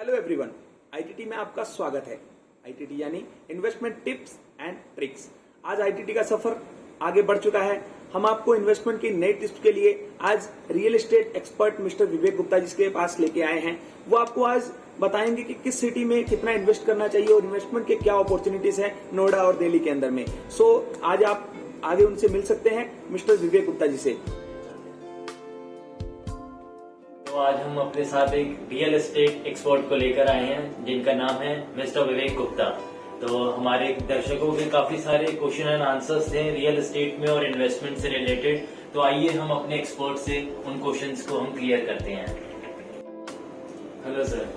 Hello everyone, ITT में आपका स्वागत है। आईटीटी यानी इन्वेस्टमेंट टिप्स एंड ट्रिक्स। आज आईटीटी का सफर आगे बढ़ चुका है। हम आपको इन्वेस्टमेंट की नई टिप्स के लिए आज रियल एस्टेट एक्सपर्ट मिस्टर विवेक गुप्ता जी के पास लेके आए हैं। वो आपको आज बताएंगे कि किस सिटी में कितना इन्वेस्ट करना चाहिए और इन्वेस्टमेंट के क्या अपॉर्चुनिटीज है नोएडा और दिल्ली के अंदर में। आज आप आगे उनसे मिल सकते हैं मिस्टर विवेक गुप्ता जी से। तो आज हम अपने साथ एक रियल एस्टेट एक्सपर्ट को लेकर आए हैं जिनका नाम है मिस्टर विवेक गुप्ता। तो हमारे दर्शकों के काफी सारे क्वेश्चन एंड आंसर्स थे रियल एस्टेट में और इन्वेस्टमेंट से रिलेटेड। तो आइए हम अपने एक्सपर्ट से उन क्वेश्चंस को हम क्लियर करते हैं। Hello sir.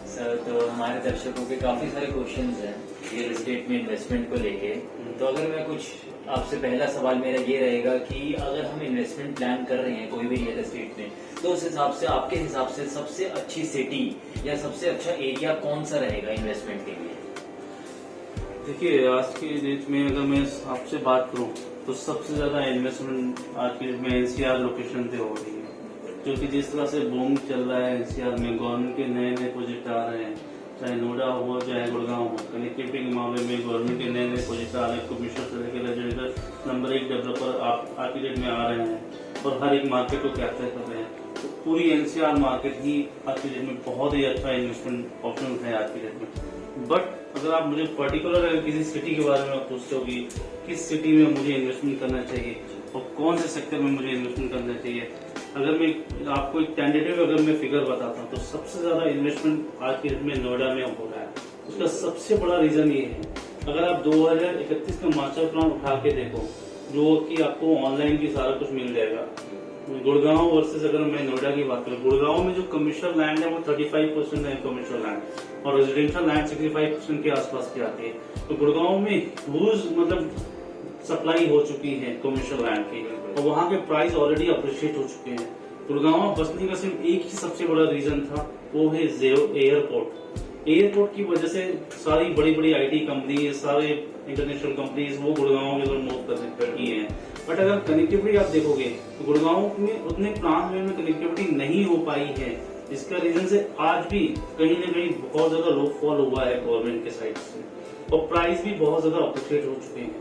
सर, तो हमारे दर्शकों के काफी सारे क्वेश्चंस हैं रियल एस्टेट में इन्वेस्टमेंट को लेके। तो अगर मैं कुछ आपसे पहला सवाल मेरा ये रहेगा कि अगर हम इन्वेस्टमेंट प्लान कर रहे हैं कोई भी रियल एस्टेट में, तो उस हिसाब से आपके हिसाब से सबसे अच्छी सिटी या सबसे अच्छा एरिया कौन सा रहेगा इन्वेस्टमेंट के लिए? देखिए, आज की डेट में अगर मैं आपसे बात करूं तो सबसे ज्यादा इन्वेस्टमेंट आज की डेट में एनसीआर लोकेशन पे हो रही है, क्योंकि जिस तरह से बूम चल रहा है एनसीआर में, गवर्नमेंट के नए नए प्रोजेक्ट आ रहे हैं, चाहे नोएडा हो चाहे गुड़गांव हो। कनेक्टिविटी के मामले में गवर्नमेंट के नए नए प्रोजेक्ट आ रहे हैं। कमिश्नर से लेकर रेजिडेंशियल नंबर 1 डेवलपर आज की डेट में आ रहे हैं और हर एक मार्केट को कैप्चर कर रहे हैं। तो पूरी एनसीआर मार्केट ही आज की डेट में बहुत ही अच्छा इन्वेस्टमेंट ऑप्शन है आज की डेट में। बट अगर आप मुझे पर्टिकुलर अगर किसी सिटी के बारे में पूछते हो कि किस सिटी में मुझे इन्वेस्टमेंट करना चाहिए और कौन से सेक्टर में मुझे इन्वेस्टमेंट करना चाहिए, अगर मैं आपको एक टेंटेटिव अगर मैं फिगर बताता हूँ तो सबसे ज्यादा इन्वेस्टमेंट आज के डेट में नोएडा में हो रहा है। उसका सबसे बड़ा रीजन ये है, अगर आप 2031 का मास्टर प्लान उठा के देखो, जो कि आपको ऑनलाइन भी सारा कुछ मिल जाएगा। गुड़गांव वर्सेस अगर मैं नोएडा की बात करूँ, गुड़गांव में जो कमर्शियल लैंड है वो 35% है कमर्शियल लैंड और रेजिडेंशियल लैंड 65% के आसपास की आती है। तो गुड़गांव में ह्यूज मतलब सप्लाई हो चुकी है कमर्शियल लैंड की और वहाँ के प्राइस ऑलरेडी अप्रिशिएट हो चुके हैं। गुड़गांव बसने का सिर्फ एक ही सबसे बड़ा रीजन था, वो है एयरपोर्ट। एयरपोर्ट की वजह से सारी बड़ी बड़ी आईटी कंपनी, सारे इंटरनेशनल कंपनीज वो गुड़गांव में मूव कर रही हैं। बट अगर कनेक्टिविटी आप देखोगे तो गुड़गांव में उतने प्लान में कनेक्टिविटी नहीं हो पाई है, जिसका रीजन से आज भी कहीं न कहीं बहुत ज्यादा लो फॉल हुआ है गवर्नमेंट के साइड से और प्राइस भी बहुत ज्यादा अप्रिशिएट हो चुके हैं।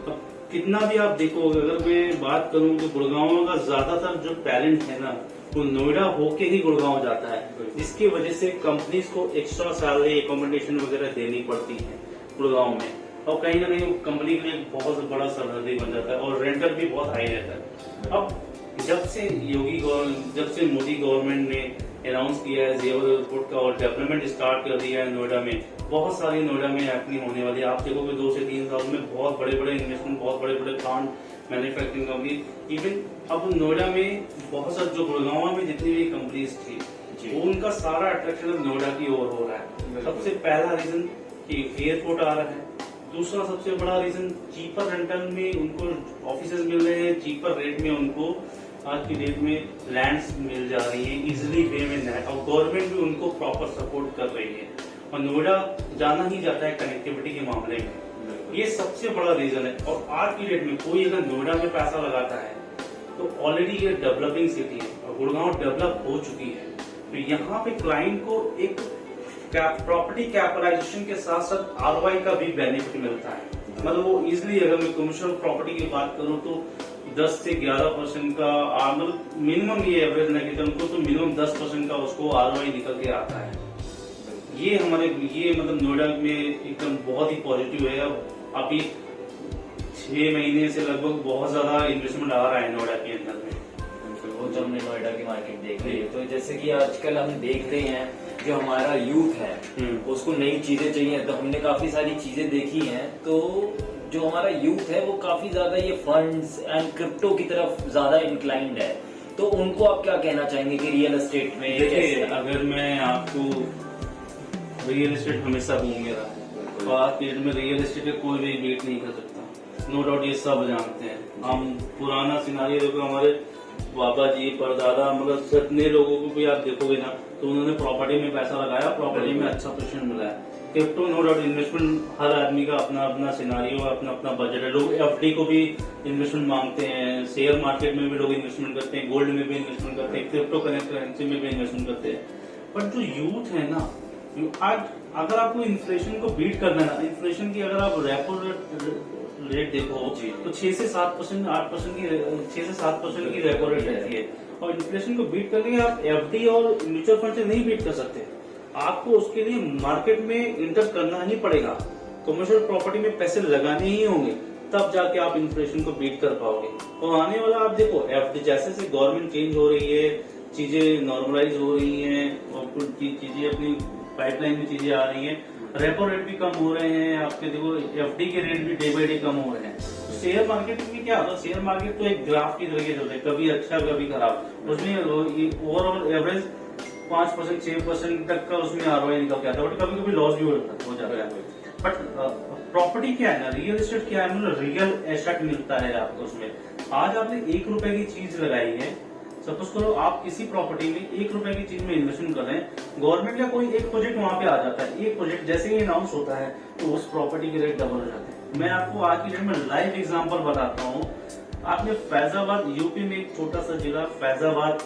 अब कितना भी आप देखोगे, अगर मैं बात करूं तो गुड़गांव का ज्यादातर जो टैलेंट है ना वो नोएडा होके ही गुड़गांव जाता है, जिसकी वजह से कंपनीज को एक्स्ट्रा सैलरी एकोमोडेशन वगैरह देनी पड़ती है गुड़गांव में और कहीं ना कहीं कंपनी के लिए एक बहुत बड़ा सरहदी बन जाता है और रेंटल भी बहुत हाई रहता है। अब जब से मोदी गवर्नमेंट ने अनाउंस किया है जेवर एयरपोर्ट का और डेवलपमेंट स्टार्ट कर दिया है नोएडा में, बहुत सारी नोएडा में हैपनिंग होने वाली है। आप देखोगे 2 से 3 साल में बहुत बड़े बड़े इन्वेस्टमेंट, बहुत बड़े बड़े प्लांट, मैन्युफैक्चरिंग कंपनी, इवन अब नोएडा में बहुत सारे जो गुड़गांव में जितनी भी कंपनीज थी वो उनका सारा अट्रैक्शन नोएडा की ओर हो रहा है। सबसे पहला रीजन कि एयरपोर्ट आ रहा है, दूसरा सबसे बड़ा रीजन चीपर रेंटल में उनको ऑफिसेज मिल रहे हैं, चीपर रेट में उनको आज की डेट में लैंड्स मिल जा रही है इजिली वे में और गवर्नमेंट भी उनको प्रॉपर सपोर्ट कर रही है और नोएडा जाना ही जाता है कनेक्टिविटी के मामले में। ये सबसे बड़ा रीजन है। और आज की डेट में कोई अगर नोएडा में पैसा लगाता है तो ऑलरेडी ये डेवलपिंग सिटी है और गुड़गांव डेवलप हो चुकी है, तो यहाँ पे क्लाइंट को एक प्रॉपर्टी कैपिटलाइजेशन के साथ साथ आरओआई का भी बेनिफिट मिलता है। मतलब वो इजिली, अगर मैं कमर्शियल प्रॉपर्टी की बात करूं तो 10 से 11% का मतलब मिनिमम ये एवरेज नहीं कि उनको तो मिनिमम 10% का उसको आरओआई निकल के आता है। ये मतलब नोएडा में एकदम बहुत ही पॉजिटिव है। अब अभी 6 महीने से लगभग बहुत ज्यादा इन्वेस्टमेंट आ रहा है नोएडा के अंदर में। वो जो हमने नोएडा की मार्केट देख रही है, तो जैसे कि आजकल हम देख रहे हैं जो हमारा यूथ है उसको नई चीजें चाहिए, तो हमने काफी सारी चीजें देखी हैं। तो जो हमारा यूथ है वो काफी ज्यादा ये फंड्स एंड क्रिप्टो की तरफ ज्यादा इंक्लाइंड है, तो उनको आप क्या कहना चाहेंगे कि रियल एस्टेट में? देखिए, अगर मैं आपको, रियल एस्टेट हमेशा घूम रहा है और आज के डेट में रियल एस्टेट का कोई भी बीट नहीं कर सकता। नो डाउट ये सब जानते हैं। हम पुराना सिनारी देखो, हमारे बाबा जी परदादा मतलब जितने लोगों को भी आप देखोगे ना तो उन्होंने प्रॉपर्टी में पैसा लगाया, प्रॉपर्टी में अच्छा पोजीशन मिला है। क्रिप्टो नो डाउट इन्वेस्टमेंट, हर आदमी का अपना अपना सिनारियो, अपना अपना बजट है। लोग एफडी को भी इन्वेस्टमेंट मांगते हैं, शेयर मार्केट में भी लोग इन्वेस्टमेंट करते हैं, गोल्ड में भी इन्वेस्टमेंट करते हैं, क्रिप्टो करेंसी में भी इन्वेस्टमेंट करते हैं। बट जो यूथ है ना, आज अगर आपको इन्फ्लेशन को बीट करना है ना, इन्फ्लेशन की अगर आप रेपो रेट देखो तो 6 से 7%, 8% की 6 से 7% की रेपो रेट रहती है। और इन्फ्लेशन को बीट करने के आप एफडी और म्यूचुअल फंड से नहीं बीट कर सकते। आपको उसके लिए मार्केट में इंटर करना ही पड़ेगा, कमर्शियल प्रॉपर्टी में पैसे लगाने ही होंगे, तब जाके आप इन्फ्लेशन को बीट कर पाओगे। और आने वाला आप देखो, एफडी जैसे गवर्नमेंट चेंज हो रही है, चीजें नॉर्मलाइज हो रही हैं और कुछ चीजें अपनी पाइपलाइन में चीजें आ रही हैं, रेपो रेट भी कम हो रहे हैं, आपके देखो एफडी के रेट भी डे बाई डे कम हो रहे हैं। तो शेयर मार्केट में क्या होता है, शेयर मार्केट तो एक ग्राफ की तरह चलता है, कभी अच्छा कभी खराब। उसमें ओवरऑल एवरेज 5% 6% तक का उसमें आरओआई निकल के आता है, बट कभी कभी लॉस भी हो जाता है। बट प्रॉपर्टी क्या है ना, रियल एस्टेट क्या है, मतलब रियल एसेट मिलता है आपको उसमें। आज आपने 1 रुपए की चीज लगाई है, सपोज करो आप किसी प्रॉपर्टी में 1 रुपए की चीज में इन्वेस्टमेंट कर रहे हैं, गवर्नमेंट का कोई एक प्रोजेक्ट वहां पे आ जाता है, एक प्रोजेक्ट जैसे ही अनाउंस होता है तो उस प्रॉपर्टी के रेट डबल हो जाते हैं। मैं आपको आज की डेट में लाइव एग्जांपल बताता हूँ। आपने फैजाबाद, यूपी में एक छोटा सा जिला फैजाबाद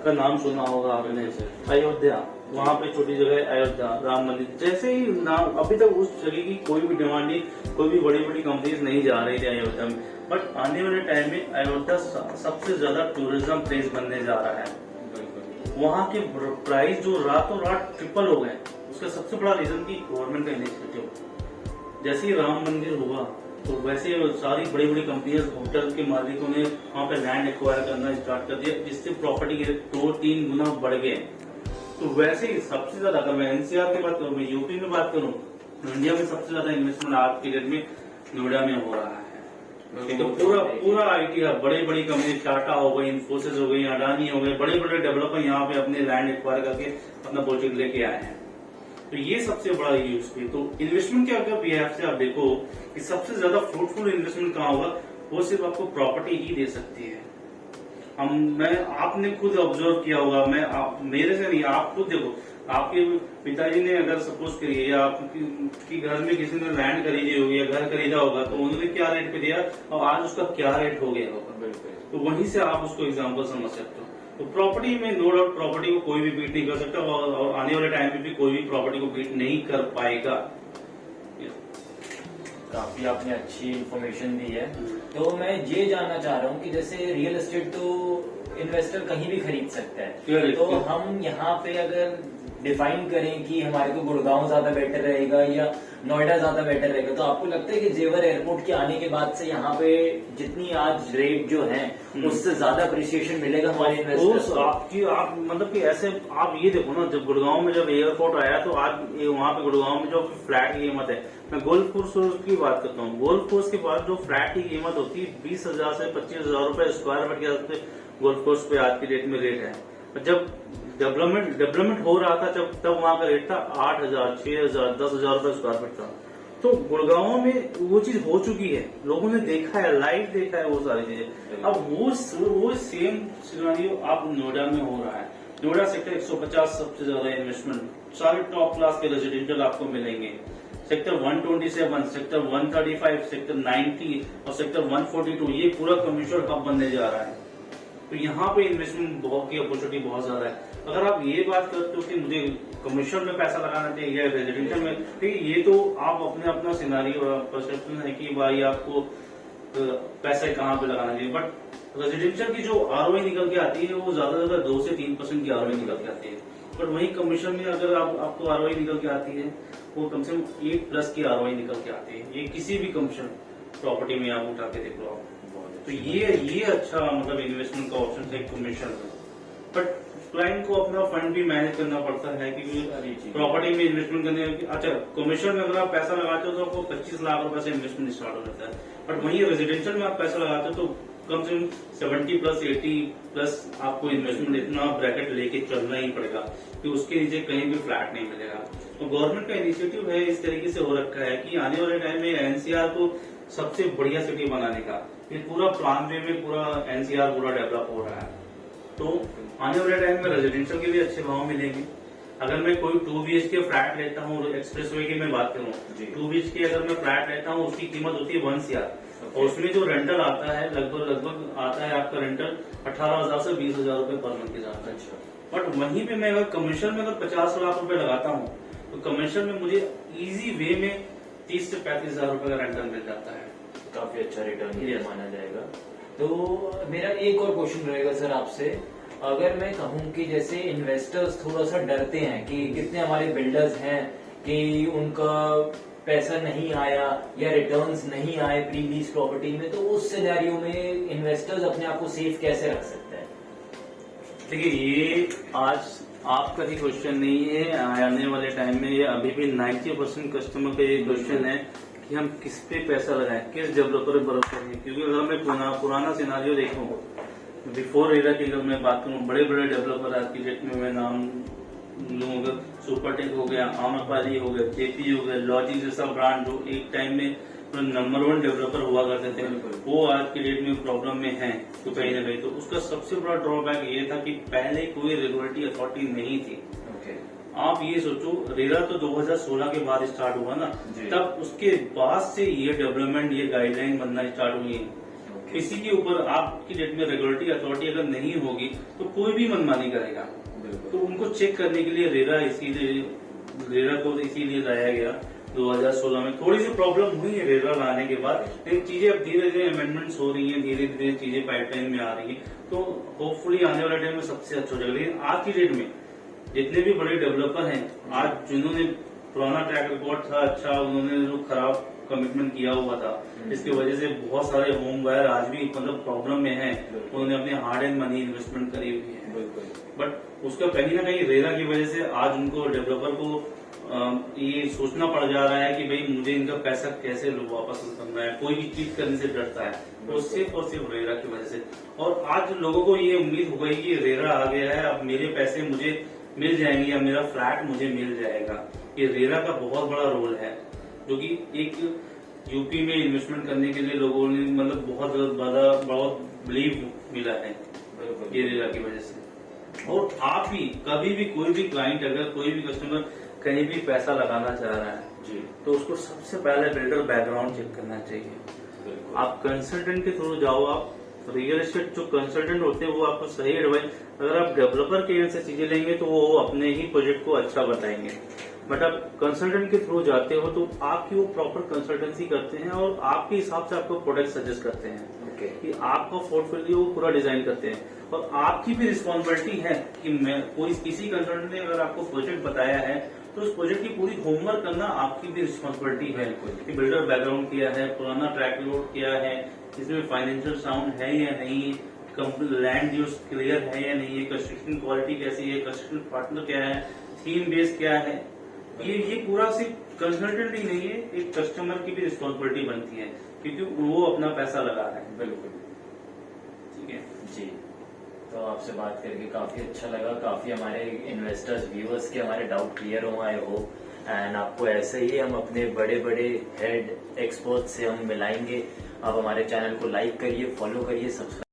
का नाम सुना होगा आपने, अयोध्या, वहां पे छोटी जगह अयोध्या राम मंदिर, जैसे ही नाम, अभी तक उस जगह की कोई भी डिमांड नहीं, कोई भी बड़ी बड़ी कंपनीज नहीं जा रही थी अयोध्या में, बट आने वाले टाइम में अयोध्या सबसे ज्यादा टूरिज्म प्लेस बनने जा रहा है। वहाँ के प्राइस जो रातों रात ट्रिपल हो गए, उसका सबसे बड़ा रीजन की गवर्नमेंट का इनिशिएटिव। जैसे ही राम मंदिर हुआ तो वैसे सारी बड़ी बड़ी कंपनियां, होटल के मालिकों ने वहाँ पे लैंड एक्वायर करना स्टार्ट कर दिया, जिससे प्रॉपर्टी के 2-3 गुना बढ़ गए। तो वैसे ही सबसे ज्यादा, अगर मैं एनसीआर की बात करूँ, मैं यूपी में बात करूँ, इंडिया में सबसे ज्यादा इन्वेस्टमेंट आज की डेट में नोएडा में हो रहा है। तो पूरा आईटी हब, बड़ी बड़ी कंपनी, टाटा हो गई, इन्फोसिस हो गई, अडानी हो गए, बड़े बड़े डेवलपर यहाँ पे अपने लैंड एक्वायर करके अपना प्रोजेक्ट लेके आए हैं। तो ये सबसे बड़ा यूएसपी। तो इन्वेस्टमेंट के अगर बिहाफ से आप देखो कि सबसे ज्यादा फ्रूटफुल इन्वेस्टमेंट कहाँ होगा, वो सिर्फ आपको प्रॉपर्टी ही दे सकती है। आपने खुद ऑब्जर्व किया होगा, मेरे से नहीं, आप खुद देखो, आपके पिताजी ने अगर सपोज करिए, या आपकी घर में किसी ने लैंड खरीदी होगी या घर खरीदा होगा, तो उन्होंने क्या रेट पे दिया और आज उसका क्या रेट हो गया होगा। तो वहीं से आप उसको एग्जाम्पल समझ सकते हो। तो प्रॉपर्टी में नो डाउट प्रॉपर्टी को कोई भी बीट नहीं कर सकता, और आने वाले टाइम में भी कोई भी प्रॉपर्टी को बीट नहीं कर पाएगा। काफी आपने अच्छी इंफॉर्मेशन दी है। तो मैं ये जानना चाह रहा हूँ कि जैसे रियल एस्टेट तो इन्वेस्टर कहीं भी खरीद सकता है, तो हम यहाँ पे अगर डिफाइन करें कि हमारे को गुड़गांव ज्यादा बेटर रहेगा या नोएडा ज्यादा बेटर रहेगा, तो आपको लगता है कि जेवर एयरपोर्ट के आने के बाद से यहाँ पे जितनी आज रेट जो है उससे ज्यादा अप्रिसिएशन मिलेगा हमारे इन्वेस्टर्स को? आप मतलब कि ऐसे आप ये देखो ना, जब गुड़गांव में जब एयरपोर्ट आया तो आज वहाँ पे गुड़गांव में जो फ्लैट की कीमत है, मैं गोल्फ कोर्स की बात करता हूँ, गोल्फ कोर्स के बाद जो फ्लैट की कीमत होती है 20,000 से 25,000 रुपए स्क्वायर फीट के हिसाब से गोल्फ कोर्स पे आज की डेट में रेट है। जब डेवलपमेंट हो रहा था तब वहां का रेट था 8,000, 6,000, 10,000 रुपए स्क्वायर फीट का। तो गुड़गांव में वो चीज हो चुकी है, लोगों ने देखा है, लाइव देखा है वो सारी चीजें। अब वो सेम सिनेरियो आप नोएडा में हो रहा है। नोएडा सेक्टर 150 सबसे ज्यादा इन्वेस्टमेंट, सारे टॉप क्लास के रेजिडेंशियल आपको मिलेंगे। सेक्टर 127, सेक्टर 135, सेक्टर 90 और सेक्टर 142, ये पूरा कमर्शियल हब बनने जा रहा है। तो यहाँ पे इन्वेस्टमेंट की अपॉर्चुनिटी बहुत ज्यादा है। अगर आप ये बात करते हो कि मुझे कमर्शियल में पैसा लगाना चाहिए या रेजिडेंशियल में, ठीक है, ये तो आप अपना सिनेरियो परसेप्शन है कि भाई आपको पैसे कहाँ पे लगाना चाहिए। बट रेजिडेंशियल की जो आरओआई निकल के आती है वो ज्यादा 2 से 3% की आरओआई निकल के आती है। बट वही कमर्शियल में अगर आपको आरओआई निकल के आती है वो कम से कम 8+ की आरओआई निकल के आती है। ये किसी भी कमर्शियल प्रॉपर्टी में आप उठा के देख लो आप। तो ये अच्छा मतलब इन्वेस्टमेंट का ऑप्शन है कमर्शियल में। बट क्लाइंट को अपना फंड भी मैनेज करना पड़ता है क्योंकि प्रॉपर्टी में इन्वेस्टमेंट करने, अच्छा कमर्शियल में अगर आप पैसा लगाते हो तो आपको 25 लाख रुपए से इन्वेस्टमेंट स्टार्ट हो जाता है। बट वहीं रेजिडेंशियल में आप पैसा लगाते हो तो कम से कम 70+, 80+ आपको इन्वेस्टमेंट इतना ब्रैकेट लेके चलना ही पड़ेगा कि उसके नीचे कहीं भी फ्लैट नहीं मिलेगा। तो गवर्नमेंट का इनिशिएटिव है इस तरीके से हो रखा है कि आने वाले टाइम में एनसीआर को सबसे बढ़िया सिटी बनाने का ये पूरा प्लान वे में पूरा एनसीआर पूरा डेवलप हो रहा है। तो आने वाले टाइम में रेजिडेंशियल के भी अच्छे भाव मिलेंगे। अगर मैं कोई 2 BHK फ्लैट लेता हूँ, एक्सप्रेसवे की मैं बात करूँ, 2 BHK अगर मैं फ्लैट लेता हूँ उसकी कीमत होती है 1 CR। और उसमें जो रेंटल आता है लगभग आता है आपका रेंटल 18,000 से 20,000 रुपए पर मंथ के साथ। अच्छा। बट वहीं पे मैं अगर कमर्शियल में अगर 50 लाख रुपए लगाता हूँ तो कमर्शियल में मुझे इजी वे में 30 से 35,000 रुपए का रेंटल मिल जाता है। काफी अच्छा रिटर्न ये Yes. माना जाएगा। तो मेरा एक और क्वेश्चन रहेगा सर आपसे, अगर मैं कहूँ कि जैसे इन्वेस्टर्स थोड़ा सा डरते हैं कि कितने हमारे बिल्डर्स हैं कि उनका पैसा नहीं आया या रिटर्न्स नहीं आए प्री लीज प्रॉपर्टी में, तो उस सिनेरियो में इन्वेस्टर्स अपने आप को सेफ कैसे रख सकते हैं? देखिए, ये आज आपका ही क्वेश्चन नहीं है, आने वाले टाइम में ये अभी भी 90% कस्टमर का ये क्वेश्चन है कि हम किस पे पैसा लगाएं, किस डेवलपर पर भरोसा करें। क्योंकि अगर मैं पुराना सिनारियो देखूं, बिफोर रेरा की अगर मैं बात करूं, बड़े बड़े डेवलपर आज की डेट में मैं नाम लूं, अगर सुपरटेक हो गया, आम्रपाली हो गया, जेपी हो गया, लॉजिक जैसा ब्रांड जो एक टाइम में नंबर 1 डेवलपर हुआ करते थे, वो आज की डेट में प्रॉब्लम में है तो कहीं ना कहीं। तो उसका सबसे बड़ा ड्रॉबैक ये था कि पहले कोई रेगुलेटरी अथॉरिटी नहीं थी। आप ये सोचो, रेरा तो 2016 के बाद स्टार्ट हुआ ना, तब उसके बाद से ये डेवलपमेंट, ये गाइडलाइन बनना स्टार्ट हुई है। किसी के ऊपर आपकी डेट में रेगुलेटरी अथॉरिटी अगर नहीं होगी तो कोई भी मनमानी करेगा। तो उनको चेक करने के लिए रेरा को इसीलिए लाया गया 2016 में। थोड़ी सी प्रॉब्लम हुई है रेरा लाने के बाद, लेकिन चीजें अब धीरे धीरे अमेंडमेंट्स हो रही हैं, धीरे धीरे चीजें पाइपलाइन में आ रही हैं। तो होपफुली आने वाले टाइम में सबसे अच्छा हो जाएगा। लेकिन आज की डेट में जितने भी बड़े डेवलपर हैं, आज जिन्होंने पुराना ट्रैक रिकॉर्ड था अच्छा, उन्होंने जो खराब कमिटमेंट किया हुआ था, इसकी वजह से बहुत सारे होम बायर आज भी मतलब प्रॉब्लम में हैं। उन्होंने अपने हार्ड एंड मनी इन्वेस्टमेंट करी हुई है, बट उसका कहीं ना कहीं रेरा की वजह से आज उनको डेवलपर को ये सोचना पड़ जा रहा है कि भाई मुझे इनका पैसा कैसे वापस करना है। कोई भी चीज करने से डरता है, तो सिर्फ और सिर्फ रेरा की वजह से। और आज लोगों को ये उम्मीद हो गई कि रेरा आ गया है, अब मेरे पैसे मुझे मिल जाएंगे या मेरा फ्लैट मुझे मिल जाएगा। ये रेरा का बहुत बड़ा रोल है, जो कि एक यूपी में इन्वेस्टमेंट करने के लिए लोगों ने मतलब बहुत बिलीव मिला है ये रेरा की वजह से। और आप भी कभी भी कोई भी क्लाइंट, अगर कोई भी कस्टमर कहीं भी पैसा लगाना चाह रहा है जी, तो उसको सबसे पहले बिल्डर बैकग्राउंड चेक करना चाहिए। आप कंसल्टेंट के थ्रू जाओ, आप रियल एस्टेट जो कंसल्टेंट होते हैं वो आपको सही एडवाइस, अगर आप डेवलपर के एंड से चीजें लेंगे तो वो अपने ही प्रोजेक्ट को अच्छा बताएंगे। बट आप कंसल्टेंट के थ्रू जाते हो तो आपकी वो प्रॉपर कंसल्टेंसी करते हैं और आपके हिसाब से आपको प्रोडक्ट सजेस्ट करते हैं कि आपका पोर्टफोलियो पूरा डिजाइन करते हैं। और आपकी भी रिस्पॉन्सिबिलिटी है कि मैं कोई किसी कंसल्टेंट ने अगर आपको प्रोजेक्ट बताया है तो उस प्रोजेक्ट की पूरी होमवर्क करना आपकी भी रिस्पॉन्सिबिलिटी है कि बिल्डर बैकग्राउंड किया है, पुराना ट्रैक रिकॉर्ड किया है, इसमें फाइनेंशियल साउंड है या नहीं, लैंड यूज क्लियर है या नहीं, कंस्ट्रक्शन क्वालिटी कैसी है, कंस्ट्रक्शन पार्टनर क्या है, थीम बेस क्या है। ये पूरा सिर्फ कंसल्टेंट ही नहीं है, एक कस्टमर की भी रिस्पॉन्सिबिलिटी बनती है क्योंकि वो अपना पैसा लगा रहा है। बिल्कुल, ठीक है जी। तो आपसे बात करके काफी अच्छा लगा, काफी हमारे इन्वेस्टर्स व्यूअर्स के हमारे डाउट क्लियर हो, आई होप। एंड आपको ऐसे ही हम अपने बड़े बड़े हेड एक्सपर्ट से हम मिलाएंगे। आप हमारे चैनल को लाइक करिए, फॉलो करिए, सब्सक्राइब